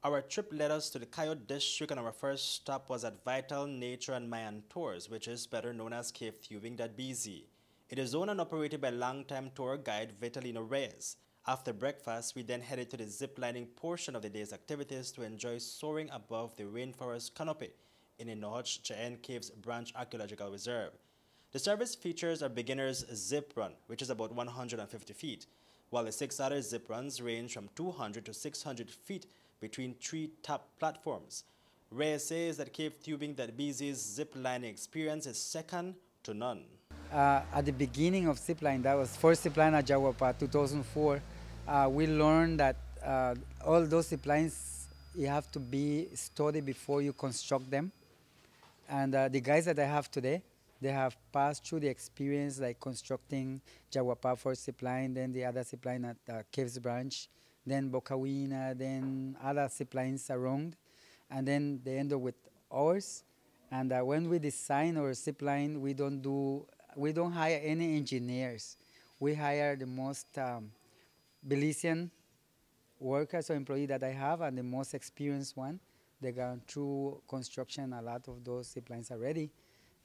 Our trip led us to the Cayo District, and our first stop was at Vital Nature and Mayan Tours, which is better known as Cavetubing.bz. It is owned and operated by longtime tour guide Vitalino Reyes. After breakfast, we then headed to the zip-lining portion of the day's activities to enjoy soaring above the rainforest canopy in the Nohoch Jaen Caves Branch Archaeological Reserve. The service features a beginner's zip run, which is about 150 feet, while the 6 other zip runs range from 200 to 600 feet between 3 top platforms. Reyes says that Cavetubing.bz's zip lining experience is second to none. At the beginning of zipline, that was first zipline at Jawapa, 2004, we learned that all those ziplines, you have to be studied before you construct them. And the guys that I have today, they have passed through the experience like constructing Jawapa first zipline, then the other zipline at Caves Branch, then Bocawina, then other ziplines around, and then they end up with ours. And when we design our zipline, we don't hire any engineers. We hire the most Belizean workers or employees that I have, and the most experienced one. They gone through construction a lot of those ziplines already.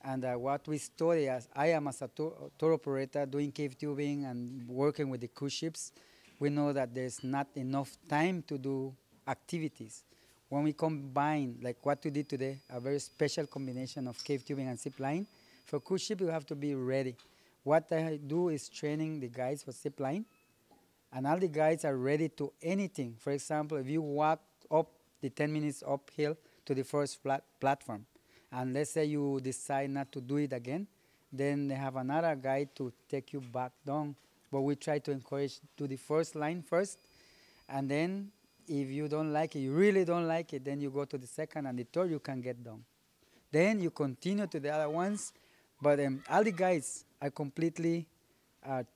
And what we study, as I am as a tour operator doing cave tubing and working with the cruise ships, we know that there's not enough time to do activities. When we combine, like what we did today, a very special combination of cave tubing and zipline, for cruise ship you have to be ready. What I do is training the guys for zipline, and all the guys are ready to anything. For example, if you walk up the 10 minutes uphill to the first platform, and let's say you decide not to do it again, then they have another guy to take you back down. But we try to encourage to the first line first, and then if you don't like it, you really don't like it, then you go to the second and the third, you can get down. Then you continue to the other ones, but all the guys are completely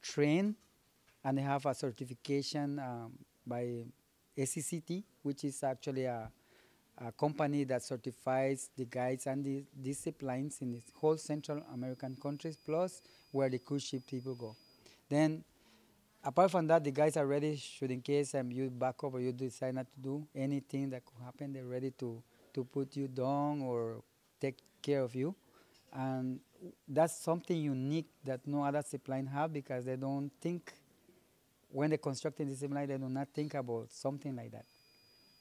trained, and they have a certification by SCCT, which is actually a company that certifies the guides and the disciplines in the whole Central American countries, plus where the cruise ship people go. Then, apart from that, the guys are ready, should in case you back up or you decide not to do anything that could happen, they're ready to put you down or take care of you. And that's something unique that no other zipline have, because they don't think, when they're constructing the zipline, they do not think about something like that.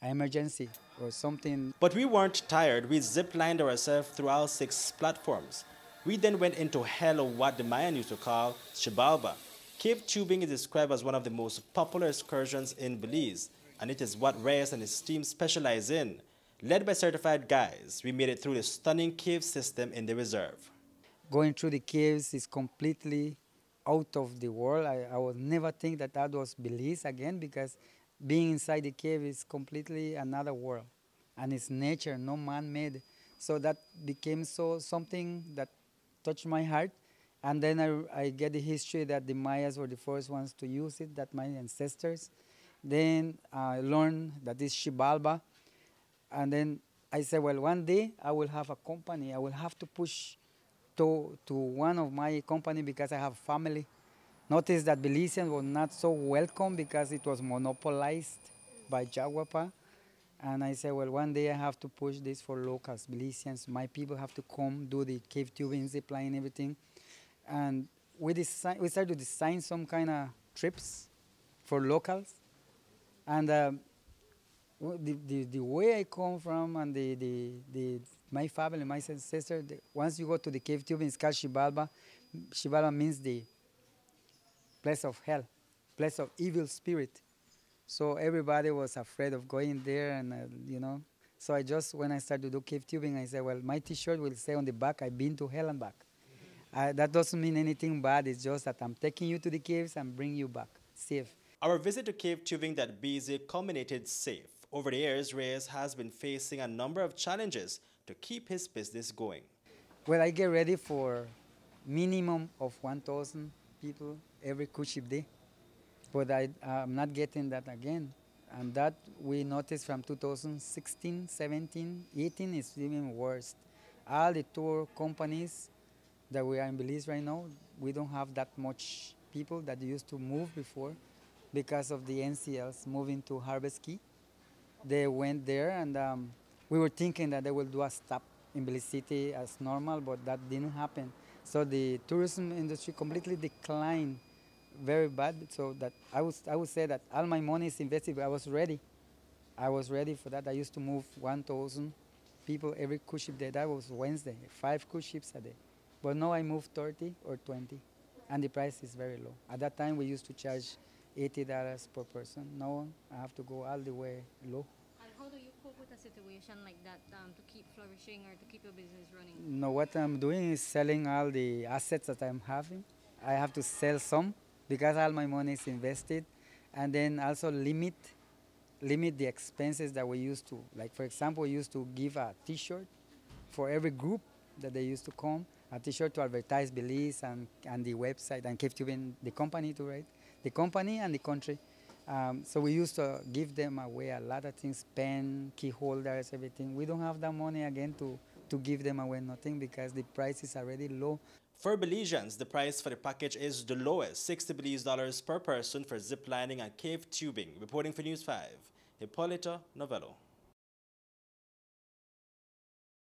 An emergency or something. But we weren't tired. We zip-lined ourselves through all 6 platforms. We then went into hell, or what the Mayan used to call Xibalba. Cave tubing is described as one of the most popular excursions in Belize, and it is what Reyes and his team specialize in. Led by certified guides, we made it through the stunning cave system in the reserve. Going through the caves is completely out of the world. I would never think that that was Belize again, because being inside the cave is completely another world, and it's nature, no man-made. So that became something that touched my heart. And then I get the history that the Mayas were the first ones to use it, that my ancestors. Then I learned that it's Xibalba. And then I said, well, one day I will have a company. I will have to push to one of my company, because I have family. Notice that Belizeans were not so welcome because it was monopolized by Jawapa. And I said, well, one day I have to push this for locals, Belizeans. My people have to come do the cave tubing, zip line, everything. And we started to design some kind of trips for locals. And the way I come from, and my family, my sister, once you go to the cave tubing, it's called Xibalba. Xibalba means the place of hell, place of evil spirit. So everybody was afraid of going there, and you know. So when I started to do cave tubing, I said, well, my T-shirt will say on the back, I've been to hell and back. That doesn't mean anything bad. It's just that I'm taking you to the caves and bring you back safe. Our visit to Cavetubing.bz culminated safe. Over the years, Reyes has been facing a number of challenges to keep his business going. Well, I get ready for minimum of 1,000 people every cruise ship day, but I'm not getting that again. And that we noticed from 2016, 17, 18 is even worse. All the tour companies that we are in Belize right now, we don't have that much people that used to move before, because of the NCLs moving to Harvest Key. They went there, and we were thinking that they will do a stop in Belize City as normal, but that didn't happen. So the tourism industry completely declined very bad. So that I would say that all my money is invested. I was ready. I was ready for that. I used to move 1,000 people every cruise ship day. That was Wednesday, 5 cruise ships a day. But now I move 30 or 20, and the price is very low. At that time, we used to charge $80 per person. Now I have to go all the way low. And how do you cope with a situation like that to keep flourishing or to keep your business running? No, what I'm doing is selling all the assets that I'm having. I have to sell some because all my money is invested, and then also limit the expenses that we used to. Like for example, we used to give a T-shirt for every group that they used to come, a T-shirt to advertise Belize and the website and Cavetubing, the company to write, the company and the country. So we used to give them away a lot of things, pen, key holders, everything. We don't have that money again to give them away nothing because the price is already low. For Belizeans, the price for the package is the lowest, 60 Belize dollars per person for zip lining and cave tubing. Reporting for News 5, Hipolito, Novelo.